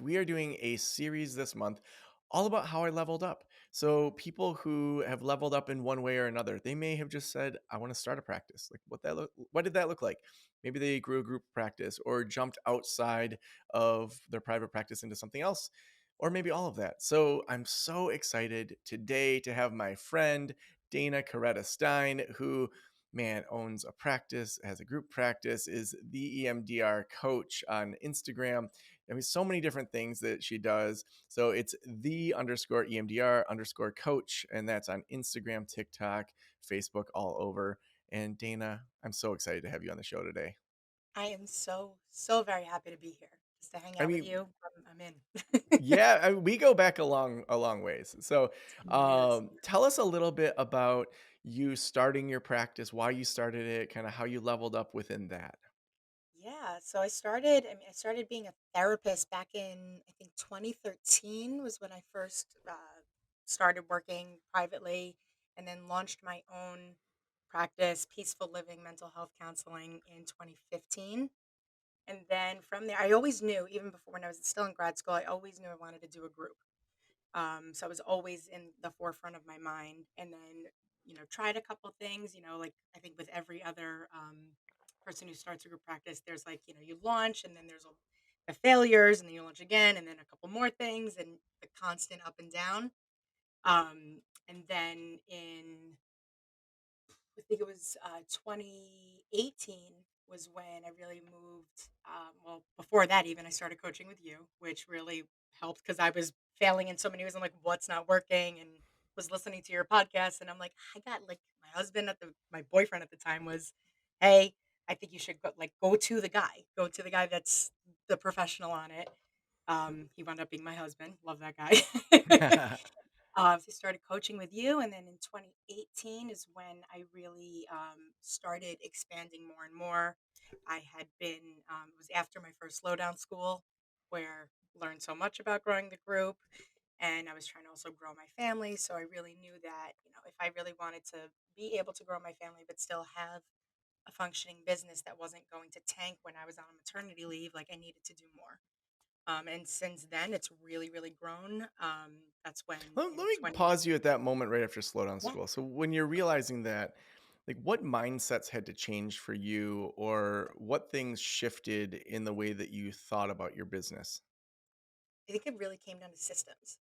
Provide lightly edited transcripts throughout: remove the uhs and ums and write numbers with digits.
We are doing a series this month all about how I leveled up. So people who have leveled up in one way or another, they may have just said, "I want to start a practice." Like what did that look like? Maybe they grew a group practice or jumped outside of their private practice into something else, or maybe all of that. So I'm so excited today to have my friend Dana Carretta Stein, who owns a practice, has a group practice, is the EMDR coach on Instagram. I mean, so many different things that she does. So it's the underscore EMDR underscore coach. And that's on Instagram, TikTok, Facebook, all over. And Dana, I'm so excited to have you on the show today. I am so very happy to be here. Just to hang I out with mean, you. I'm in. yeah, we go back a long ways. So Yes. tell us a little bit about you starting your practice, why you started it, kind of how you leveled up within that. Yeah. So I started being a therapist back in, I think 2013 was when I first started working privately and then launched my own practice, Peaceful Living Mental Health Counseling in 2015. And then from there, I always knew, even before when I was still in grad school, I always knew I wanted to do a group. So it was always in the forefront of my mind. And then, tried a couple things, like I think with every other person who starts a group practice, there's like, you launch and then there's the failures and then you launch again and then a couple more things and the constant up and down. And then I think it was 2018 was when I really moved. Well, before that, even I started coaching with you, which really helped because I was failing in so many ways. I'm like, what's not working? And was listening to your podcast, and I'm like, I got like my boyfriend at the time was, hey, I think you should go to the guy that's the professional on it. He wound up being my husband. Love that guy. So I started coaching with you, and then in 2018 is when I really started expanding more and more. I had been it was after my first slowdown school, where I learned so much about growing the group, and I was trying to also grow my family. So I really knew that if I really wanted to be able to grow my family, but still have a functioning business that wasn't going to tank when I was on maternity leave, like I needed to do more. And since then, it's really, really grown. That's when Let in me 20, pause you at that moment right after slowdown yeah, school. So when you're realizing that, like what mindsets had to change for you or what things shifted in the way that you thought about your business? I think it really came down to systems,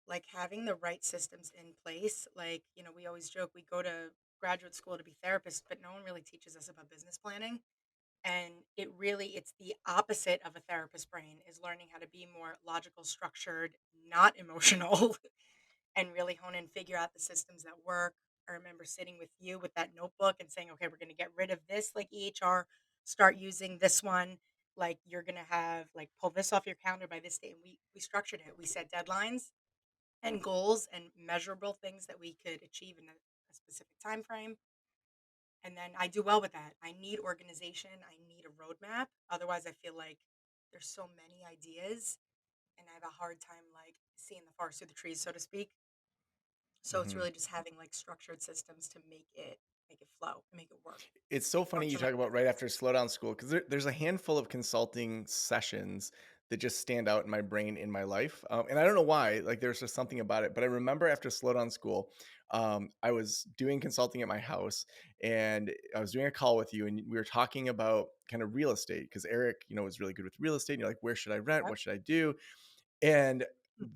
like having the right systems in place. Like, we always joke we go to graduate school to be therapists, but no one really teaches us about business planning. And it's the opposite of a therapist brain is learning how to be more logical, structured, not emotional, and really hone and figure out the systems that work. I remember sitting with you with that notebook and saying, okay, we're going to get rid of this, like EHR, start using this one. Like you're going to have like pull this off your calendar by this date. And we structured it. We set deadlines and goals and measurable things that we could achieve in a specific time frame. And then I do well with that. I need organization. I need a roadmap. Otherwise, I feel like there's so many ideas and I have a hard time like seeing the forest through the trees, so to speak. So it's Mhm. really just having like structured systems to make it flow, make it work, It's so make it funny you function like talk a about right business. after slowdown school because there's a handful of consulting sessions that just stand out in my brain in my life, and I don't know why. Like there's just something about it. But I remember after slowdown school, I was doing consulting at my house, and I was doing a call with you, and we were talking about kind of real estate because Eric, was really good with real estate. And you're like, where should I rent? Yep. What should I do? And Mm.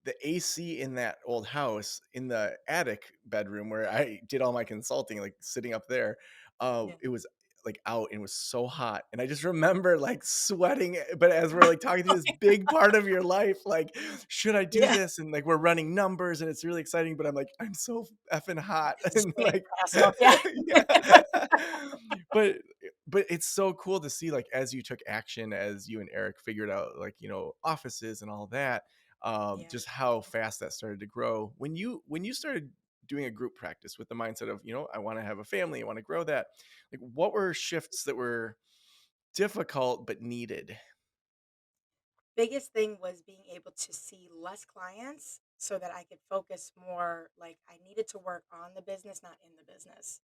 the AC in that old house in the attic bedroom where I did all my consulting, like sitting up there, Yeah. it was like out and it was so hot. And I just remember like sweating, but as we're like talking through this big part of your life, like, should I do Yeah. this? And like we're running numbers and it's really exciting, but I'm like, I'm so effing hot. Just And waiting like, for us off. Yeah. yeah. but but it's so cool to see like as you took action, as you and Eric figured out like, offices and all that, Yeah. just how fast that started to grow when you started doing a group practice with the mindset of, I want to have a family, I want to grow that. Like what were shifts that were difficult but needed? Biggest thing was being able to see less clients so that I could focus more. Like I needed to work on the business, not in the business.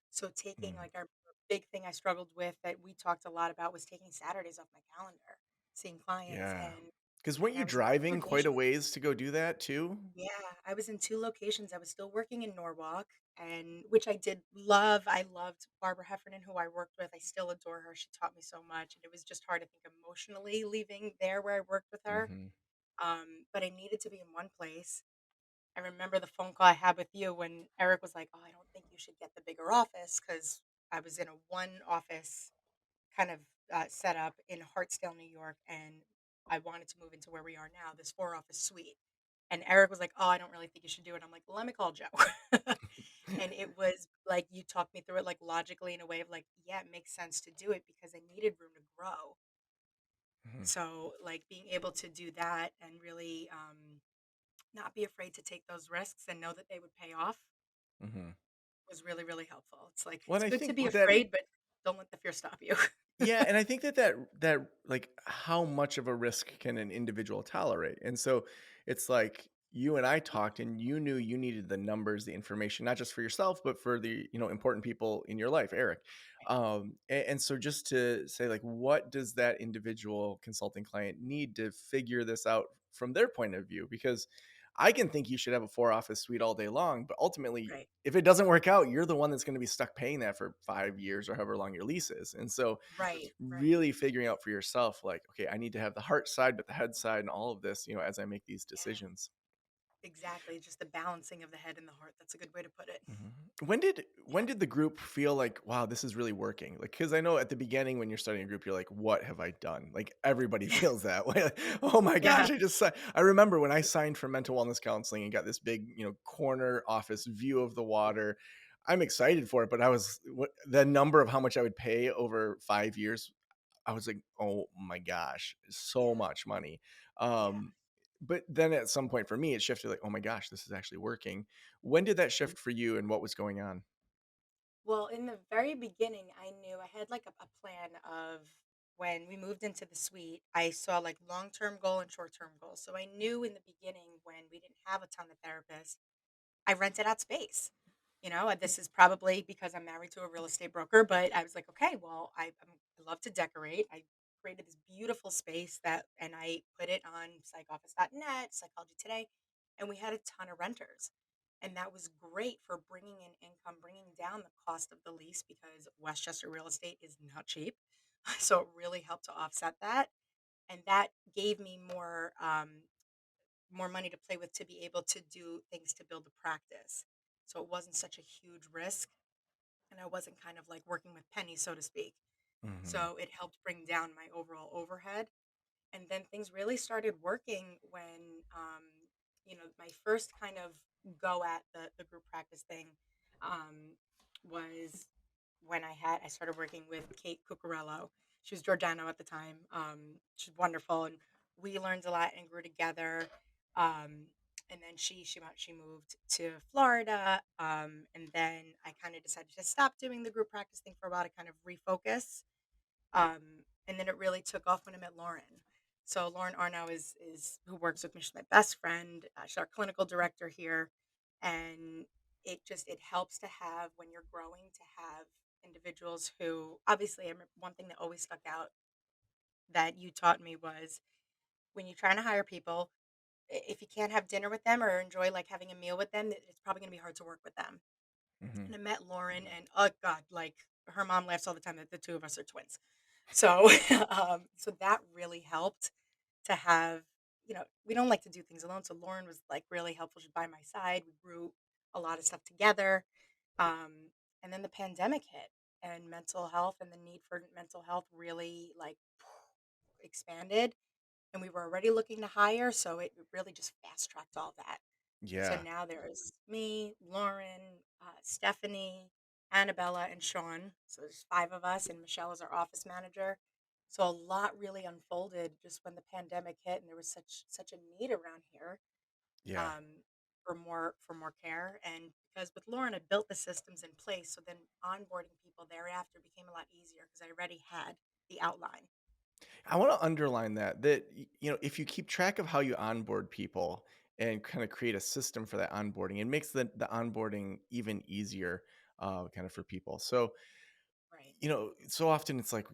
So taking Mm. like our big thing I struggled with that we talked a lot about was taking Saturdays off my calendar. seeing clients, Yeah. and Because weren't I you was in 2 driving quite a locations. ways to go do that too? Yeah, I was in 2 locations. I was still working in Norwalk, and which I did love. I loved Barbara Heffernan, who I worked with. I still adore her. She taught me so much, and it was just hard, I think, emotionally leaving there where I worked with her. Mhm. But I needed to be in one place. I remember the phone call I had with you when Eric was like, "Oh, I don't think you should get the bigger office," because I was in a one office kind of setup in Hartsdale, New York, and I wanted to move into where we are now, this 4 office suite. And Eric was like, "Oh, I don't really think you should do it." I'm like, "Let me call Joe." And it was like you talked me through it like logically in a way of like, yeah, it makes sense to do it because I needed room to grow. Mhm. So like being able to do that and really not be afraid to take those risks and know that they would pay off Mhm. was really, really helpful. It's like Well, it's and I good to think be with that afraid, but don't let the fear stop you. yeah, and I think that like how much of a risk can an individual tolerate? And so it's like you and I talked and you knew you needed the numbers, the information, not just for yourself, but for the, important people in your life, Eric. And so just to say like what does that individual consulting client need to figure this out from their point of view? Because I can think you should have a four office suite all day long, but ultimately Right. if it doesn't work out, you're the one that's going to be stuck paying that for 5 years or however long your lease is. And so Right. Right. really figuring out for yourself like okay, I need to have the heart side but the head side and all of this as I make these Yeah. decisions. Exactly, just the balancing of the head and the heart, that's a good way to put it. Mhm. When Yeah. did the group feel like wow, this is really working? Like cuz I know at the beginning when you're starting a group you're like what have I done? Like everybody feels that way. Like, oh my Yeah, gosh, I remember when I signed for mental wellness counseling and got this big, corner office view of the water. I'm excited for it, but the number of how much I would pay over 5 years, I was like, "Oh my gosh, so yeah, much money." yeah. But then at some point for me, it shifted like, "Oh my gosh, this is actually working." When did that Mhm. shift for you and what was going on? Well, in the very beginning, I knew I had, like, a plan of when we moved into the suite, I saw, like, long-term goal and short-term goals, so I knew in the beginning when we didn't have a ton of therapists, I rented out space. This is probably because I'm married to a real estate broker, but I was like, okay, well, I love to decorate. I created this beautiful space and I put it on psychoffice.net, Psychology Today, and we had a ton of renters. And that was great for bringing in income, bringing down the cost of the lease because Westchester real estate is not cheap. So it really helped to offset that. And that gave me more money to play with to be able to do things to build a practice. So it wasn't such a huge risk and I wasn't kind of like working with pennies, so to speak. Mhm. So it helped bring down my overall overhead. And then things really started working when, my first kind of go at the group practice thing um, was when I started working with Kate Cucurello. She was Giordano at the time. She's wonderful, and we learned a lot and grew together. Um, and then she moved to Florida, and then I kind of decided to stop doing the group practice thing for a while to kind of refocus. And then it really took off when I met Lauren. So Lauren Arno is who works with me. She's my best friend. She's our clinical director here, and it helps to have when you're growing to have individuals who obviously one thing that always stuck out that you taught me was when you're trying to hire people, if you can't have dinner with them or enjoy like having a meal with them, it's probably going to be hard to work with them. Mhm. And I met Lauren, and oh god, like her mom laughs all the time that the two of us are twins. So, so that really helped to have. We don't like to do things alone. So Lauren was like really helpful. She's by my side. We grew a lot of stuff together. Um, and then the pandemic hit, and mental health and the need for mental health really like expanded. And we were already looking to hire, so it really just fast tracked all that. So Yeah. now there's me, Lauren, Stephanie, Annabella, and Sean. So there's 5 of us, and Michelle is our office manager. So a lot really unfolded just when the pandemic hit, and there was such a need around here Yeah. um, for more care. And because with Lauren, I built the systems in place, so then onboarding people thereafter became a lot easier because I already had the outline. I want to underline that if you keep track of how you onboard people and kind of create a system for that onboarding, it makes the onboarding even easier kind of for people. So Right. so often it's like,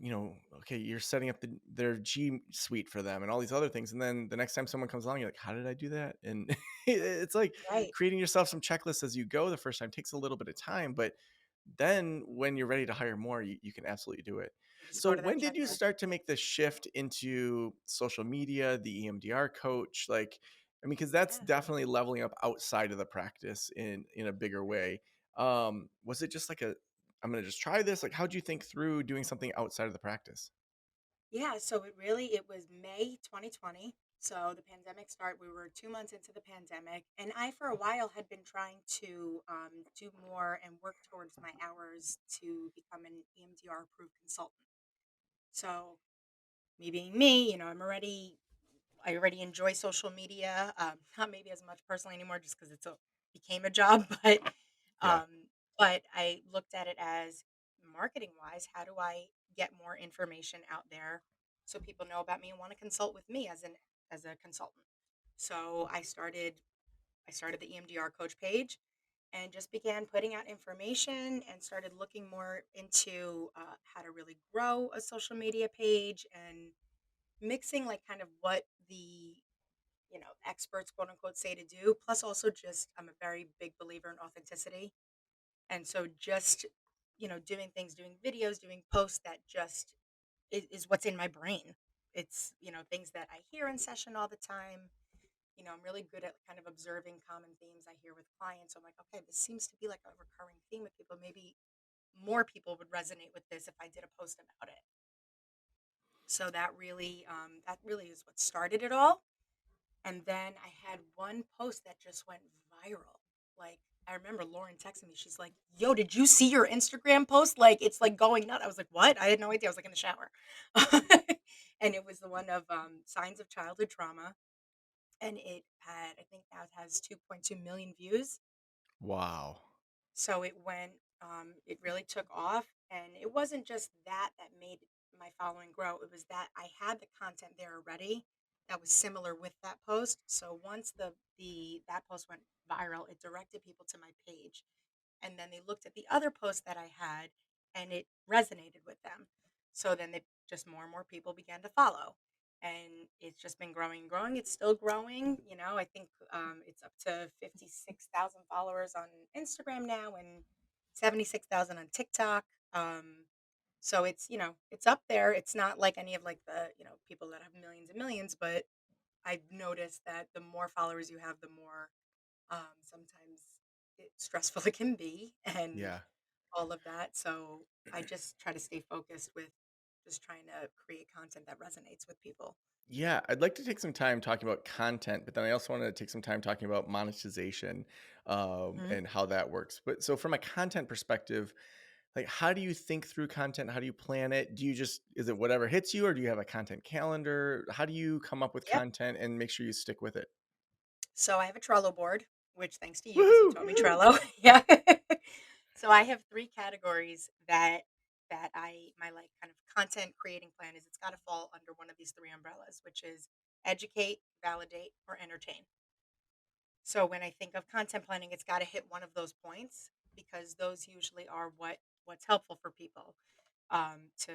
okay, you're setting up their G suite for them and all these other things. And then the next time someone comes along, you're like, how did I do that? And it's like Right. creating yourself some checklists as you go the first time takes a little bit of time. But then when you're ready to hire more, you can absolutely do it. You just So go to that when did you checklist. start to make the shift into social media, the EMDR coach? Like, I mean, because that's Yeah. definitely leveling up outside of the practice in a bigger Right. way. Was it just like I'm gonna just try this? Like, how'd you think through doing something outside of the practice? Yeah, so it was May 2020. So the pandemic started. We were 2 months into the pandemic, and I for a while had been trying to do more and work towards my hours to become an EMDR approved consultant. So me being me, I already enjoy social media. Not maybe as much personally anymore, just because it's a became a job, Yeah. um, but I looked at it as marketing wise. How do I get more information out there so people know about me and want to consult with me as a consultant? So I started the EMDR coach page and just began putting out information and started looking more into how to really grow a social media page and mixing like kind of what the experts quote unquote say to do, plus also just I'm a very big believer in authenticity. And so just doing things, doing videos, doing posts that just is what's in my brain. It's things that I hear in session all the time. I'm really good at kind of observing common themes I hear with clients. I'm like, okay, this seems to be like a recurring theme with people. Maybe more people would resonate with this if I did a post about it. So that really is what started it all. And then I had one post that just went viral. Like, I remember Lauren texting me. She's like, "Yo, did you see your Instagram post? Like, it's like going nuts." I was like, "What?" I had no idea. I was like in the shower. And it was the one of signs of childhood trauma. And it had, I think now it has 2.2 million views. Wow. So it really took off. And it wasn't just that made my following grow. It was that I had the content there already that was similar with that post. So once that post went viral, it directed people to my page. And then they looked at the other post that I had and it resonated with them. So then they just more and more people began to follow. And it's just been growing and growing. It's still growing. I think it's up to 56,000 followers on Instagram now and 76,000 on TikTok. So it's up there. It's not like any of like the people that have millions and millions, but I've noticed that the more followers you have, the more sometimes it's stressful it can be and Yeah. all of that. So I just try to stay focused with just trying to create content that resonates with people. Yeah, I'd like to take some time talking about content, but then I also want to take some time talking about monetization, Mhm. and how that works. But so, from a content perspective, like, how do you think through content? How do you plan it? Is it whatever hits you, or do you have a content calendar? How do you come up with Yep. content and make sure you stick with it? So I have a Trello board, which thanks to you because you Woohoo! taught me Trello. Yeah. So I have three categories that I my like kind of content creating plan is it's got to fall under one of these three umbrellas, which is educate, validate, or entertain. So when I think of content planning, it's got to hit one of those points because those usually are what's helpful for people to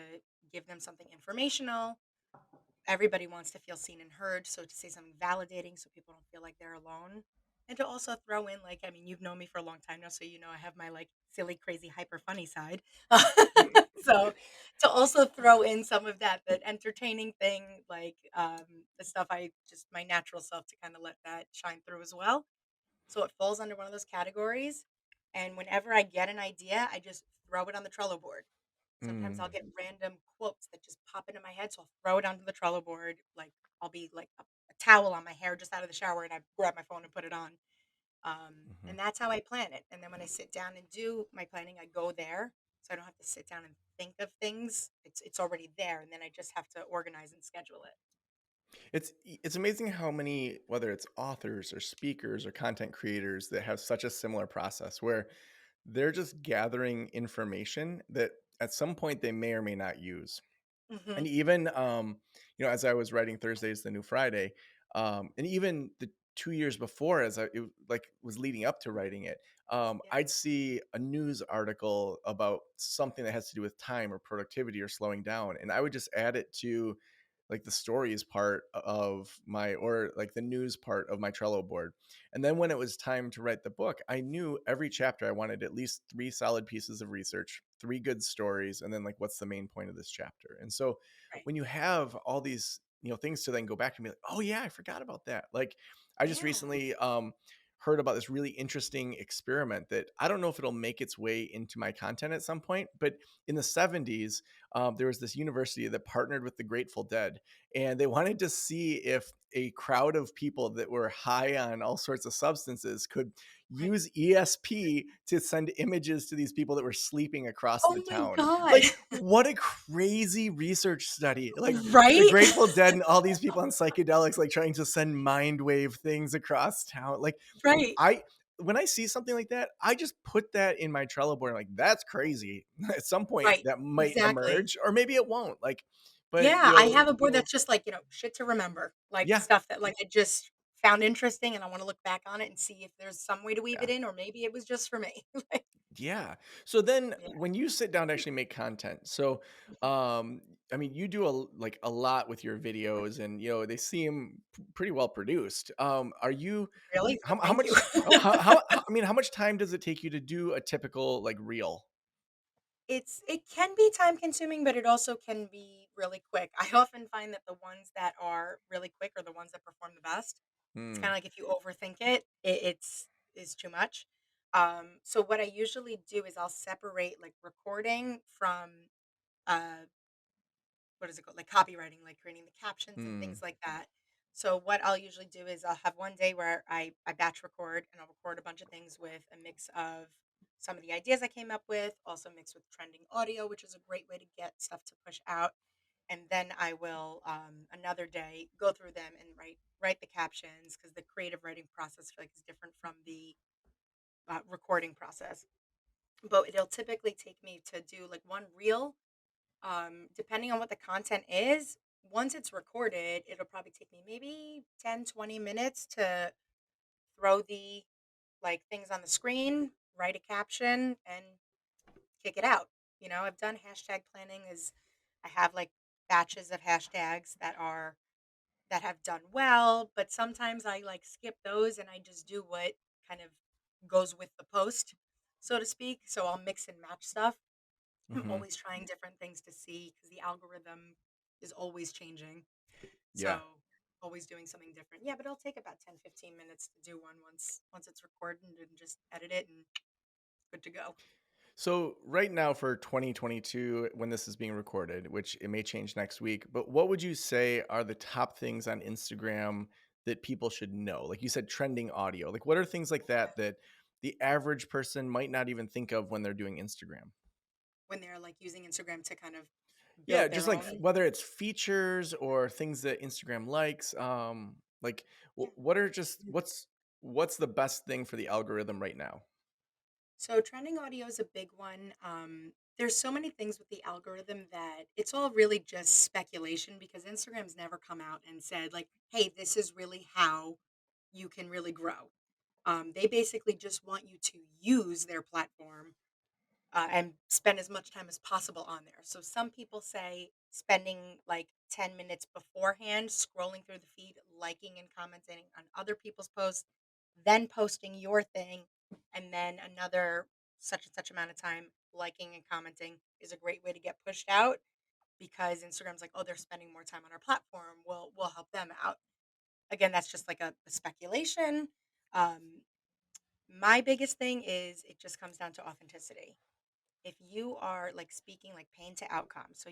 give them something informational. Everybody wants to feel seen and heard, so to say something validating, so people don't feel like they're alone, and to also throw in like I mean, you've known me for a long time now, so I have my like silly, crazy, hyper funny side. So to also throw in some of that entertaining thing, like the stuff I just my natural self to kind of let that shine through as well so it falls under one of those categories. And whenever I get an idea, I just throw it on the Trello board. Sometimes I'll Mm, get random quotes that just pop into my head. So I'll throw it onto the Trello board. Like I'll be like a towel on my hair just out of the shower and I grab my phone and put it on. mhm. And that's how I plan it. And then when I sit down and do my planning, I go there. So I don't have to sit down and think of things. It's already there. And then I just have to organize and schedule it. It's amazing how many, whether it's authors or speakers or content creators, that have such a similar process where they're just gathering information that at some point they may or may not use. Hmm. And even, as I was writing Thursday's the New Friday, and even the 2 years before, as I it, like was leading up to writing it, Yeah. I'd see a news article about something that has to do with time or productivity or slowing down, and I would just add it to like the stories part of my or like the news part of my Trello board. And then when it was time to write the book, I knew every chapter I wanted at least three solid pieces of research, three good stories, and then like what's the main point of this chapter. And so Right. when you have all these, things to then go back and be like, oh yeah, I forgot about that. Like I just Yeah. recently heard about this really interesting experiment that I don't know if it'll make its way into my content at some point, but in the 70s, there was this university that partnered with the Grateful Dead, and they wanted to see if a crowd of people that were high on all sorts of substances could Right. use ESP to send images to these people that were sleeping across the Oh my town. god. Like, what a crazy research study. Like, the Right? Grateful Dead and all these people on psychedelics, like trying to send mind wave things across town. Like, Right. I when I see something like that, I just put that in my Trello board. I'm like, that's crazy. At some point, Right. that might Exactly. emerge, or maybe it won't. Like, but Yeah, I have a board that's just like, shit to remember, like yeah, stuff that like I just found interesting and I want to look back on it and see if there's some way to weave yeah, it in or maybe it was just for me. Like, yeah. So then, yeah. when you sit down to actually make content, so Mhm. I mean, you do like a lot with your videos, and they seem pretty well produced. Are you? Really? Well, How thank you. much? I mean, how much time does it take you to do a typical like reel? It can be time consuming, but it also can be really quick. I often find that the ones that are really quick are the ones that perform the best. It's Hmm. kinda like if you overthink it, it's too much. So what I usually do is I'll separate, like, recording from, uh what is it called? Like copywriting, like creating the captions and Hmm. things like that. So what I'll usually do is I'll have one day where I batch record and I'll record a bunch of things with a mix of some of the ideas I came up with, also mixed with trending audio, which is a great way to get stuff to push out. And then I will another day go through them and write the captions because the creative writing process I feel like is different from the recording process. But it'll typically take me to do like one reel depending on what the content is, once it's recorded, it'll probably take me maybe 10-20 minutes to throw the like things on the screen, write a caption, and kick it out. I've done hashtag planning is I have like batches of hashtags that have done well, but sometimes I like skip those and I just do what kind of goes with the post, so to speak. So I'll mix and match stuff. I'm Hmm. always trying different things to see because the algorithm is always changing. Yeah. So always doing something different. Yeah, but it'll take about 10-15 minutes to do one once it's recorded and just edit it and good to go. So right now for 2022, when this is being recorded, which it may change next week, but what would you say are the top things on Instagram that people should know? Like you said, trending audio. Like what are things like that that the average person might not even think of when they're doing Instagram? When they're like using Instagram to kind of Yeah, build just their like own. whether it's features or things that Instagram likes. Like Yeah. what are just what's the best thing for the algorithm right now? So trending audio is a big one. There's so many things with the algorithm that it's all really just speculation because Instagram's never come out and said like, "Hey, this is really how you can really grow." They basically just want you to use their platform and spend as much time as possible on there. So some people say spending like 10 minutes beforehand scrolling through the feed, liking and commenting on other people's posts, then posting your thing, and then another such and such amount of time liking and commenting is a great way to get pushed out because Instagram's like, oh, they're spending more time on our platform. We'll help them out. Again, that's just like a speculation. Um, my biggest thing is it just comes down to authenticity. If you are like speaking like pain to outcome, so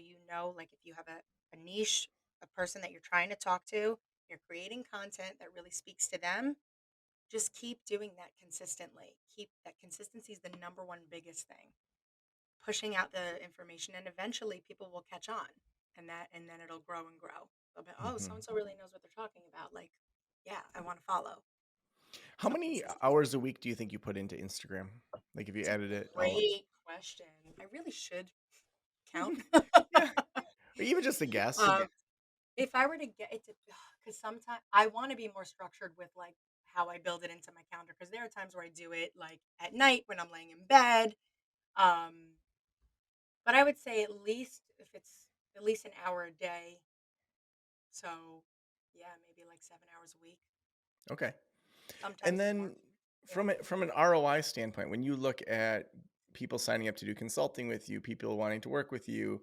like if you have a niche, a person that you're trying to talk to, you're creating content that really speaks to them, just keep doing that consistently. Keep that consistency is the number one biggest thing. Pushing out the information and eventually people will catch on and then it'll grow and grow. They'll be, oh, so Mhm. and so really knows what they're talking about. Like, yeah, I want to follow. How So many consistency. hours a week do you think you put into Instagram? Like if you It's a added it all up? great question. I really should count. Yeah, or even just a guess. um, If I were to get it to because sometimes I wanna be more structured with, like, how I build it into my calendar because there are times where I do it like at night when I'm laying in bed. Um, but I would say at least if it's at least an hour a day. So yeah, maybe like 7 hours a week. Okay. And Sometimes more. then Yeah. from an ROI standpoint, when you look at people signing up to do consulting with you, people wanting to work with you,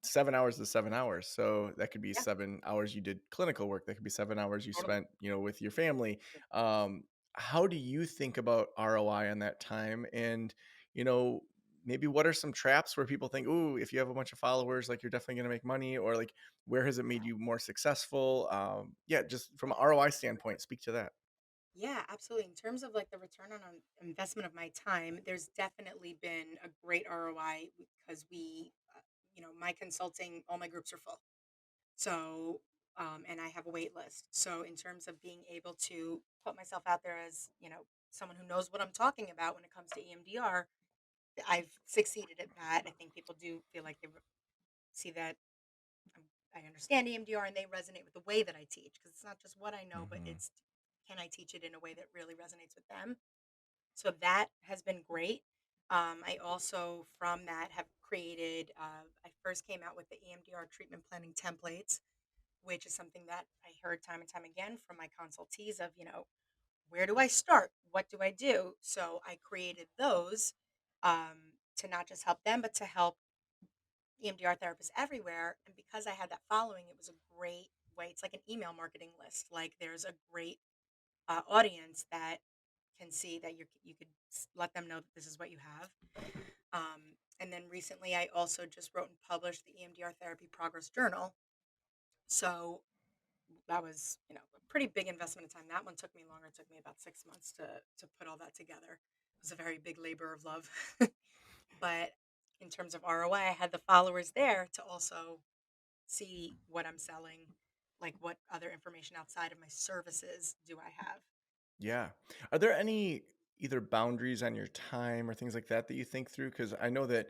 7 hours is 7 hours. So that could be Yeah. 7 hours you did clinical work. That could be 7 hours you Totally. spent, with your family. Um, how do you think about ROI on that time? And, you know, maybe what are some traps where people think, "Ooh, if you have a bunch of followers, like you're definitely going to make money," or like where has it made you more successful? Yeah, just from an ROI standpoint, speak to that. Yeah, absolutely. In terms of like the return on investment of my time, there's definitely been a great ROI because my consulting, all my groups are full. So, and I have a wait list. So, in terms of being able to put myself out there as, someone who knows what I'm talking about when it comes to EMDR, I've succeeded at that. I think people do feel like they see that I understand EMDR and they resonate with the way that I teach because it's not just what I know, but Mhm. it's can I teach it in a way that really resonates with them? So that has been great. I also, from that, have created, I first came out with the EMDR treatment planning templates, which is something that I heard time and time again from my consultees of, where do I start? What do I do? So I created those to not just help them, but to help EMDR therapists everywhere. And because I had that following, it was a great way. It's like an email marketing list. Like there's a great audience that can see that you could let them know that this is what you have. And then recently, I also just wrote and published the EMDR Therapy Progress Journal. So that was, a pretty big investment of time. That one took me longer. It took me about 6 months to put all that together. It was a very big labor of love. But in terms of ROI, I had the followers there to also see what I'm selling, like what other information outside of my services do I have. Yeah. Are there any either boundaries on your time or things like that that you think through? Because I know that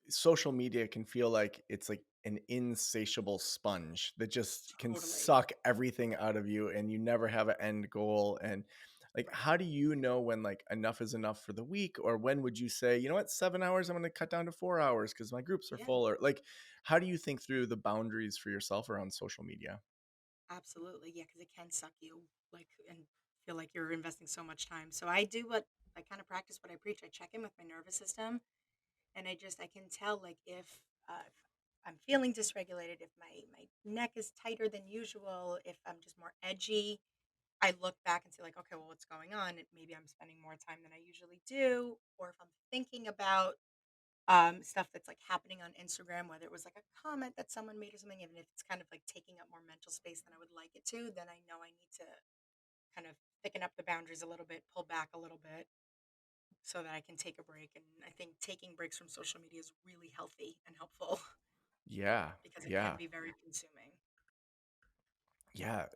social media can feel like it's like an insatiable sponge that just can Totally. suck everything out of you and you never have an end goal. And like, Right. how do you know when like enough is enough for the week? Or when would you say, you know what, 7 hours, I'm going to cut down to 4 hours because my groups are Yeah. full? Or like, how do you think through the boundaries for yourself around social media? Absolutely, yeah, because it can suck you, like, and feel like you're investing so much time. So I do what I kinda practice what I preach. I check in with my nervous system, and I can tell, like, if I'm feeling dysregulated, if my neck is tighter than usual, if I'm just more edgy, I look back and say, like, "Okay, well, what's going on?" And maybe I'm spending more time than I usually do, or if I'm thinking about stuff that's like happening on Instagram, whether it was like a comment that someone made or something, even if it's kind of like taking up more mental space than I would like it to, then I know I need to kind of thicken up the boundaries a little bit, pull back a little bit so that I can take a break. And I think taking breaks from social media is really healthy and helpful Yeah. because it can Yeah. be very consuming. Yeah.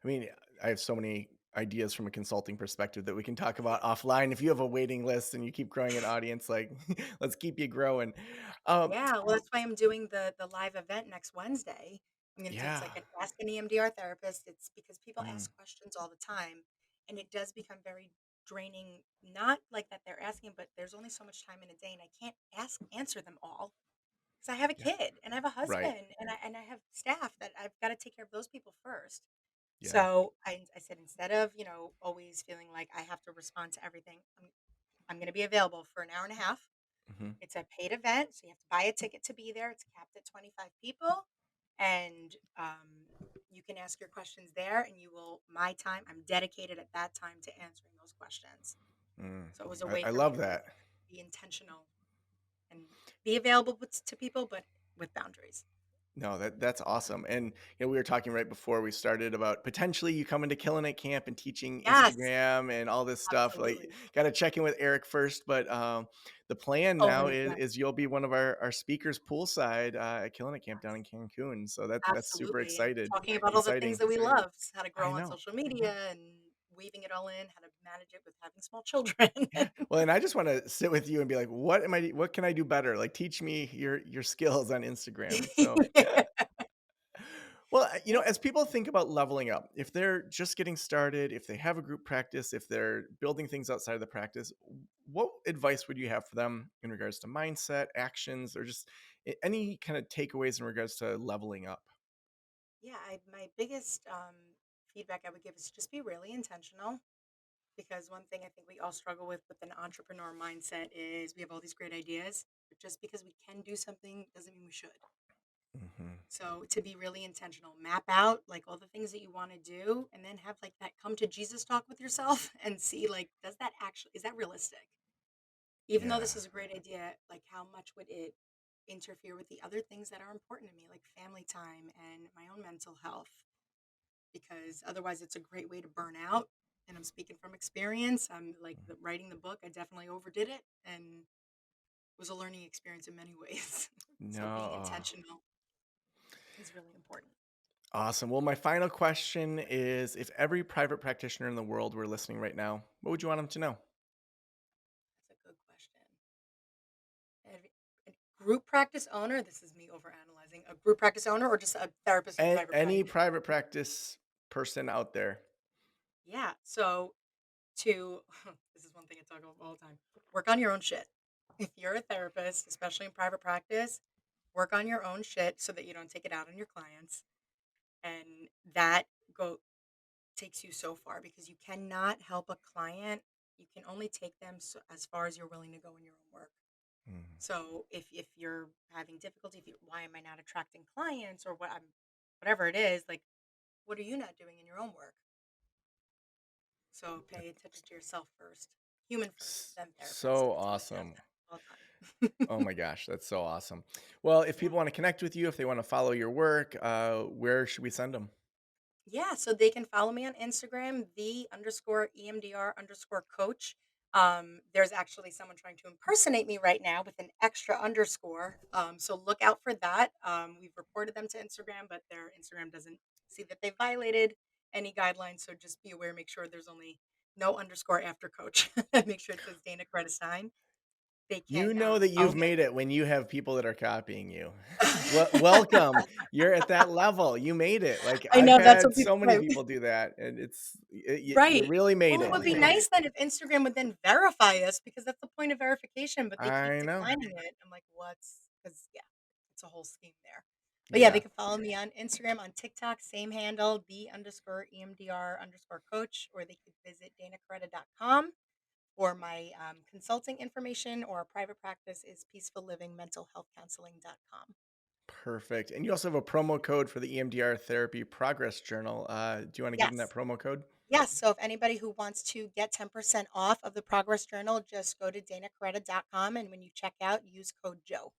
I mean, I have so many ideas from a consulting perspective that we can talk Yeah. about offline. If you have a waiting list and you keep growing an audience, like let's keep you growing. Um, Yeah, well, that's why I'm doing the live event next Wednesday. I'm gonna do it's yeah. like an Ask an EMDR therapist. It's because people Mm, ask questions all the time, and it does become very draining. Not like that they're asking, but there's only so much time in a day, and I can't answer them all because I have a yeah. kid and I have a Right. husband and I have staff that I've got to take care of those people first. Yeah. So I said instead of always feeling like I have to respond to everything, I'm going to be available for an hour and a half. Hmm. It's a paid event, so you have to buy a ticket to be there. It's capped at 25 people, and you can ask your questions there. And you will my time. I'm dedicated at that time to answering those questions. Mm. So it was a way I for me love to that. be intentional and be available to people, but with boundaries. No, that's awesome. And we were talking right before we started about potentially you coming to Killing It Camp and teaching Yes, Instagram and all this stuff. Like, absolutely. got to check in with Eric first, but the plan Oh, now and yeah, is you'll be one of our speakers poolside at Killing It Camp down in yes, Cancun. So that's super absolutely. And excited, talking about all the things exciting. that we love, how to I grow on know. social media and weaving it all in, how to manage it with having small children. Yeah. Well, and I just want to sit with you and be like, what can I do better? Like, teach me your skills on Instagram. So Well, Yeah. as people think about leveling up, if they're just getting started, if they have a group practice, if they're building things outside of the practice, what advice would you have for them in regards to mindset, actions, or just any kind of takeaways in regards to leveling up? Yeah, my biggest feedback I would give is just be really intentional, because one thing I think we all struggle with an entrepreneur mindset is we have all these great ideas, but just because we can do something doesn't mean we should. Hmm. So to be really intentional, map out like all the things that you want to do, and then have like that come to Jesus talk with yourself and see like, does that actually, is that realistic? Even though this Yeah. is a great idea, like how much would it interfere with the other things that are important to me, like family time and my own mental health? Because otherwise it's a great way to burn out. And I'm speaking from experience. I'm like writing the book, I definitely overdid it and was a learning experience in many ways. So being No. intentional is really important. Awesome. Well, my final question is, if every private practitioner in the world were listening right now, what would you want them to know? That's a good question. And a group practice owner, this is me overanalyzing, a group practice owner or just a therapist with private Any practice? private practice person out there. Yeah. So to this is one thing I talk about all the time. Work on your own shit. If you're a therapist, especially in private practice, work on your own shit so that you don't take it out on your clients. And that go takes you so far because you cannot help a client. You can only take them so, as far as you're willing to go in your own work. Mm. So if you're having difficulty, if you, why am I not attracting clients or what I'm whatever it is, like what are you not doing in your own work? So pay attention to yourself first. Human first, then therapist. So I tell my staff awesome. that all the Oh time. my gosh, that's so awesome. Well, if Yeah. people want to connect with you, if they want to follow your work, where should we send them? Yeah, so they can follow me on Instagram, the underscore EMDR underscore coach. There's actually someone trying to impersonate me right now with an extra underscore. So look out for that. We've reported them to Instagram, but their Instagram doesn't see that they violated any guidelines. So just be aware, make sure there's only no underscore after coach. Make sure it says Dana Carretta Stein. They You can know that follow you've me made it when you have people that are copying you. on Welcome. You're at that level. You made it. Like I I've know that's what had people so many right. people do that, and you Right. really made Well, it it. would be nice then if Instagram would then verify us because that's the point of verification, but they keep I know. declining it. I'm like, "What's?" Because yeah, it's a whole scheme there. But yeah, they Yeah, can follow me on Instagram, on TikTok, same handle, the underscore EMDR underscore coach, or they could visit danacaretta.com or my consulting information or private practice is peacefullivingmentalhealthcounseling.com. perfect. And you also have a promo code for the EMDR Therapy Progress Journal. Do you want to give them that Yes. promo code? Yes, so if anybody who wants to get 10% off of the Progress Journal, just go to danacaretta.com and when you check out, use code Joe.